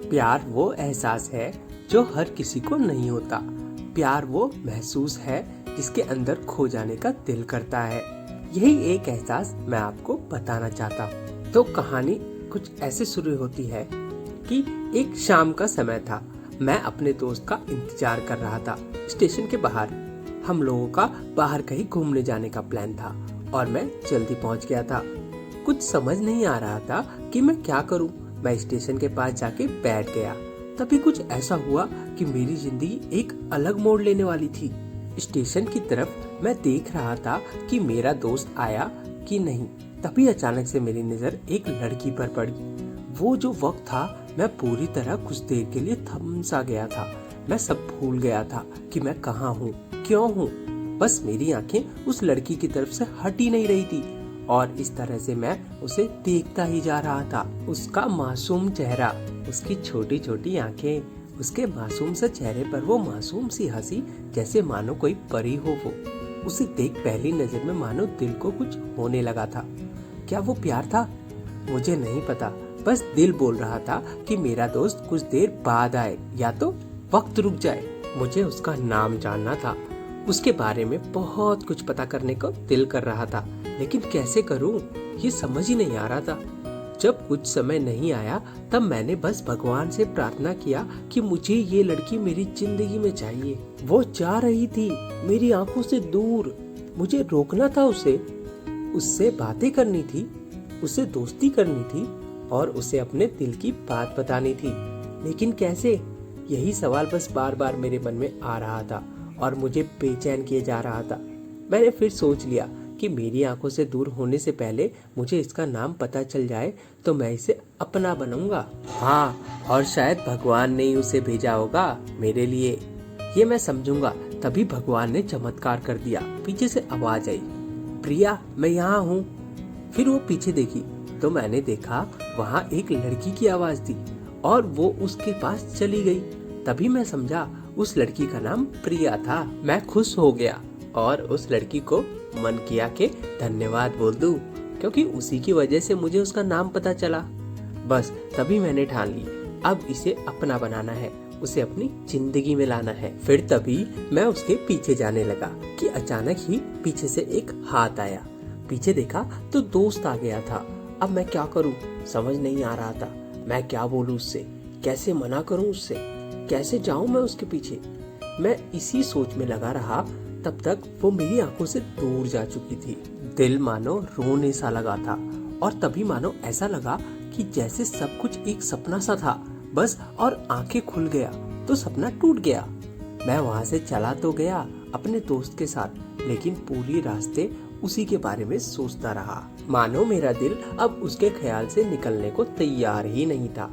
प्यार वो एहसास है जो हर किसी को नहीं होता। प्यार वो महसूस है जिसके अंदर खो जाने का दिल करता है। यही एक एहसास मैं आपको बताना चाहता हूँ। तो कहानी कुछ ऐसे शुरू होती है कि एक शाम का समय था। मैं अपने दोस्त का इंतजार कर रहा था स्टेशन के बाहर। हम लोगों का बाहर कहीं घूमने जाने का प्लान था और मैं जल्दी पहुंच गया था। कुछ समझ नहीं आ रहा था कि मैं क्या करूं। मैं स्टेशन के पास जाके बैठ गया। तभी कुछ ऐसा हुआ कि मेरी जिंदगी एक अलग मोड़ लेने वाली थी। स्टेशन की तरफ मैं देख रहा था कि मेरा दोस्त आया कि नहीं। तभी अचानक से मेरी नजर एक लड़की पर पड़ी। वो जो वक्त था, मैं पूरी तरह कुछ देर के लिए थम सा गया था। मैं सब भूल गया था कि मैं कहाँ हूँ, क्यों हूँ। बस मेरी आंखें उस लड़की की तरफ से हट ही नहीं रही थी और इस तरह से मैं उसे देखता ही जा रहा था। उसका मासूम चेहरा, उसकी छोटी छोटी आंखें, उसके मासूम से चेहरे पर वो मासूम सी हंसी, जैसे मानो कोई परी हो वो। उसे देख पहली नजर में मानो दिल को कुछ होने लगा था। क्या वो प्यार था? मुझे नहीं पता। बस दिल बोल रहा था कि मेरा दोस्त कुछ देर बाद आए या तो वक्त रुक जाए। मुझे उसका नाम जानना था। उसके बारे में बहुत कुछ पता करने को दिल कर रहा था, लेकिन कैसे करूं, ये समझ ही नहीं आ रहा था। जब कुछ समय नहीं आया तब मैंने बस भगवान से प्रार्थना किया कि मुझे ये लड़की मेरी जिंदगी में चाहिए। वो जा रही थी मेरी आंखों से दूर। मुझे रोकना था उसे, उससे बातें करनी थी, उससे दोस्ती करनी थी और उसे अपने दिल की बात बतानी थी। लेकिन कैसे? यही सवाल बस बार बार मेरे मन में आ रहा था और मुझे बेचैन किए जा रहा था। मैंने फिर सोच लिया कि मेरी आंखों से दूर होने से पहले मुझे इसका नाम पता चल जाए तो मैं इसे अपना बनूंगा। हाँ, और शायद भगवान ने ही उसे भेजा होगा मेरे लिए, ये मैं समझूंगा। तभी भगवान ने चमत्कार कर दिया। पीछे से आवाज आई, प्रिया मैं यहाँ हूँ। फिर वो पीछे देखी तो मैंने देखा वहाँ एक लड़की की आवाज थी और वो उसके पास चली गई। तभी मैं समझा उस लड़की का नाम प्रिया था। मैं खुश हो गया और उस लड़की को मन किया कि धन्यवाद बोल दूं, क्योंकि उसी की वजह से मुझे उसका नाम पता चला। बस तभी मैंने ठान ली, अब इसे अपना बनाना है, उसे अपनी जिंदगी में लाना है। फिर तभी मैं उसके पीछे जाने लगा कि अचानक ही पीछे से एक हाथ आया। पीछे देखा तो दोस्त आ गया था। अब मैं क्या करूं, समझ नहीं आ रहा था। मैं क्या बोलूं उससे, कैसे मना करूं उससे, कैसे जाऊं मैं उसके पीछे। मैं इसी सोच में लगा रहा, तब तक वो मेरी आंखों से दूर जा चुकी थी। दिल मानो रोने सा लगा था और तभी मानो ऐसा लगा कि जैसे सब कुछ एक सपना सा था बस, और आंखें खुल गया तो सपना टूट गया। मैं वहां से चला तो गया अपने दोस्त के साथ, लेकिन पूरी रास्ते उसी के बारे में सोचता रहा। मानो मेरा दिल अब उसके ख्याल से निकलने को तैयार ही नहीं था।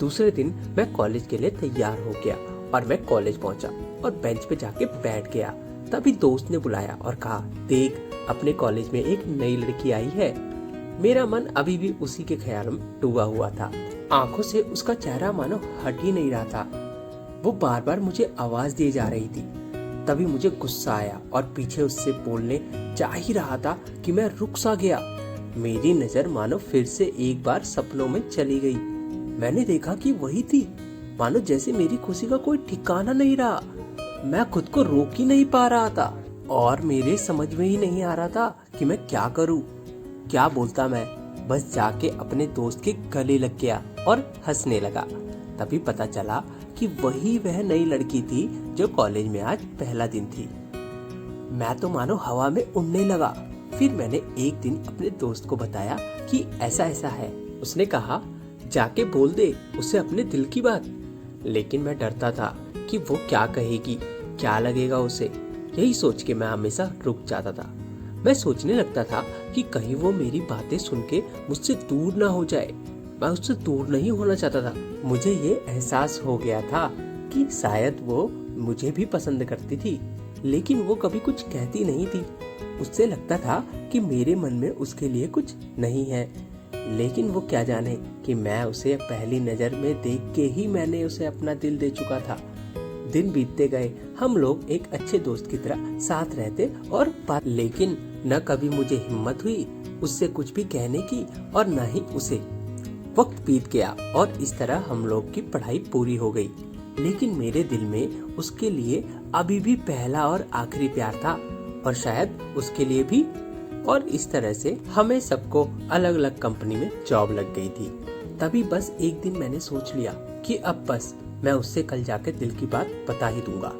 दूसरे दिन मैं कॉलेज के लिए तैयार हो गया और मैं कॉलेज पहुंचा और बेंच पे जाके बैठ गया। तभी दोस्त ने बुलाया और कहा, देख अपने कॉलेज में एक नई लड़की आई है। मेरा मन अभी भी उसी के ख्याल में डूबा हुआ था। आंखों से उसका चेहरा मानो हट ही नहीं रहा था। वो बार बार मुझे आवाज दिए जा रही थी। तभी मुझे गुस्सा आया और पीछे उससे बोलने जा ही रहा था कि मैं रुक सा गया। मेरी नजर मानो फिर से एक बार सपनों में चली गई। मैंने देखा कि वही थी। मानो जैसे मेरी खुशी का कोई ठिकाना नहीं रहा। मैं खुद को रोक ही नहीं पा रहा था और मेरे समझ में ही नहीं आ रहा था कि मैं क्या करूं, क्या बोलता मैं। बस जाके अपने दोस्त के गले लग गया और हंसने लगा। तभी पता चला कि वही वह नई लड़की थी जो कॉलेज में आज पहला दिन थी। मैं तो मानो हवा में उड़ने लगा। फिर मैंने एक दिन अपने दोस्त को बताया कि ऐसा ऐसा है। उसने कहा, जाके बोल दे उसे अपने दिल की बात। लेकिन मैं डरता था कि वो क्या कहेगी, क्या लगेगा उसे। यही सोच के मैं हमेशा रुक जाता था। मैं सोचने लगता था कि कहीं वो मेरी बातें सुन के मुझसे दूर ना हो जाए। मैं उससे दूर नहीं होना चाहता था। मुझे ये एहसास हो गया था कि शायद वो मुझे भी पसंद करती थी, लेकिन वो कभी कुछ कहती नहीं थी। उससे लगता था कि मेरे मन में उसके लिए कुछ नहीं है, लेकिन वो क्या जाने कि मैं उसे पहली नजर में देख के ही मैंने उसे अपना दिल दे चुका था। दिन बीतते गए, हम लोग एक अच्छे दोस्त की तरह साथ रहते और बात, लेकिन न कभी मुझे हिम्मत हुई उससे कुछ भी कहने की और न ही उसे। वक्त बीत गया और इस तरह हम लोग की पढ़ाई पूरी हो गई। लेकिन मेरे दिल में उसके लिए अभी भी पहला और आखिरी प्यार था और शायद उसके लिए भी। और इस तरह से हमें सबको अलग अलग कंपनी में जॉब लग गई थी। तभी बस एक दिन मैंने सोच लिया कि अब बस मैं उससे कल जाकर दिल की बात बता ही दूंगा।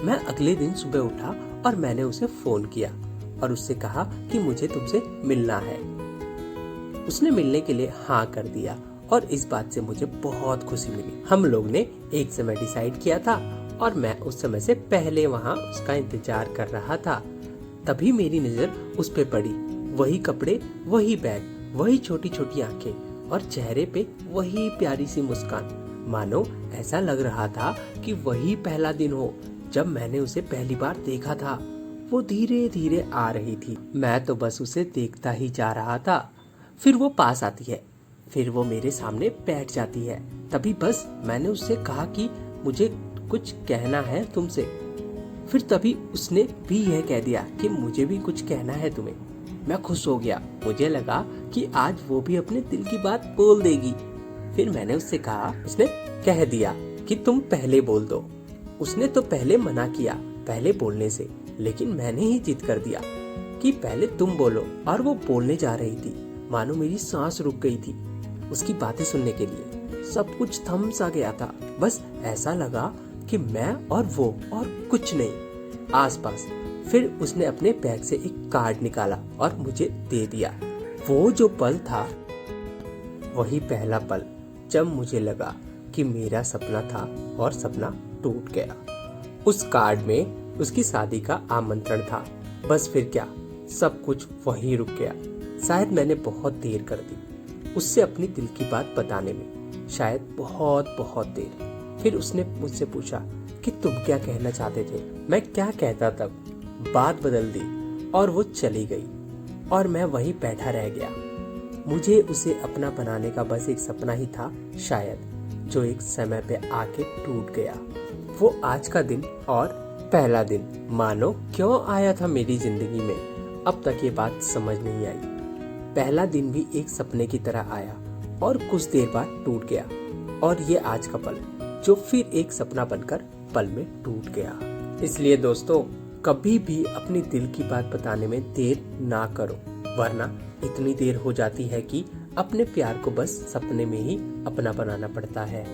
मैं अगले दिन सुबह उठा और मैंने उसे फोन किया और उससे कहा कि मुझे तुमसे मिलना है। उसने मिलने के लिए हाँ कर दिया और इस बात से मुझे बहुत खुशी मिली। हम लोग ने एक समय डिसाइड किया था और मैं उस समय से पहले वहाँ उसका इंतजार कर रहा था। तभी मेरी नजर उस पे पड़ी। वही कपड़े, वही बैग, वही छोटी छोटी आंखें और चेहरे पे वही प्यारी सी मुस्कान। मानो ऐसा लग रहा था कि वही पहला दिन हो जब मैंने उसे पहली बार देखा था। वो धीरे धीरे आ रही थी। मैं तो बस उसे देखता ही जा रहा था। फिर वो पास आती है, फिर वो मेरे सामने बैठ जाती है। तभी बस मैंने उससे कहा कि मुझे कुछ कहना है तुमसे। फिर तभी उसने भी यह कह दिया कि मुझे भी कुछ कहना है तुम्हें। मैं खुश हो गया। मुझे लगा कि आज वो भी अपने दिल की बात बोल देगी। फिर मैंने उससे कहा, उसने कह दिया कि तुम पहले बोल दो। उसने तो पहले मना किया पहले बोलने से, लेकिन मैंने ही जिद कर दिया कि पहले तुम बोलो। और वो बोलने जा रही थी। मानो मेरी सांस रुक गई थी उसकी बातें सुनने के लिए। सब कुछ थम सा गया था। बस ऐसा लगा कि मैं और वो और कुछ नहीं आसपास। फिर उसने अपने बैग से एक कार्ड निकाला और मुझे दे दिया। वो जो पल था वही पहला पल जब मुझे लगा कि मेरा सपना था और सपना टूट गया। उस कार्ड में उसकी शादी का आमंत्रण था। बस फिर क्या, सब कुछ वहीं रुक गया। शायद मैंने बहुत देर कर दी उससे अपनी दिल की बात बताने में, शायद बहुत बहुत देर। फिर उसने मुझसे पूछा कि तुम क्या कहना चाहते थे। मैं क्या कहता तब। बात बदल दी और वो चली गई और मैं वहीं बैठा रह गया। मुझे उसे अपना बनाने का बस एक सपना ही था शायद, जो एक समय पे आके टूट गया। वो आज का दिन और पहला दिन मानो क्यों आया था मेरी जिंदगी में, अब तक ये बात समझ नहीं आई। पहला दिन भी एक सपने की तरह आया और कुछ देर बाद टूट गया। और ये आज का पल जो फिर एक सपना बनकर पल में टूट गया। इसलिए दोस्तों, कभी भी अपनी दिल की बात बताने में देर ना करो, वरना इतनी देर हो जाती है कि अपने प्यार को बस सपने में ही अपना बनाना पड़ता है।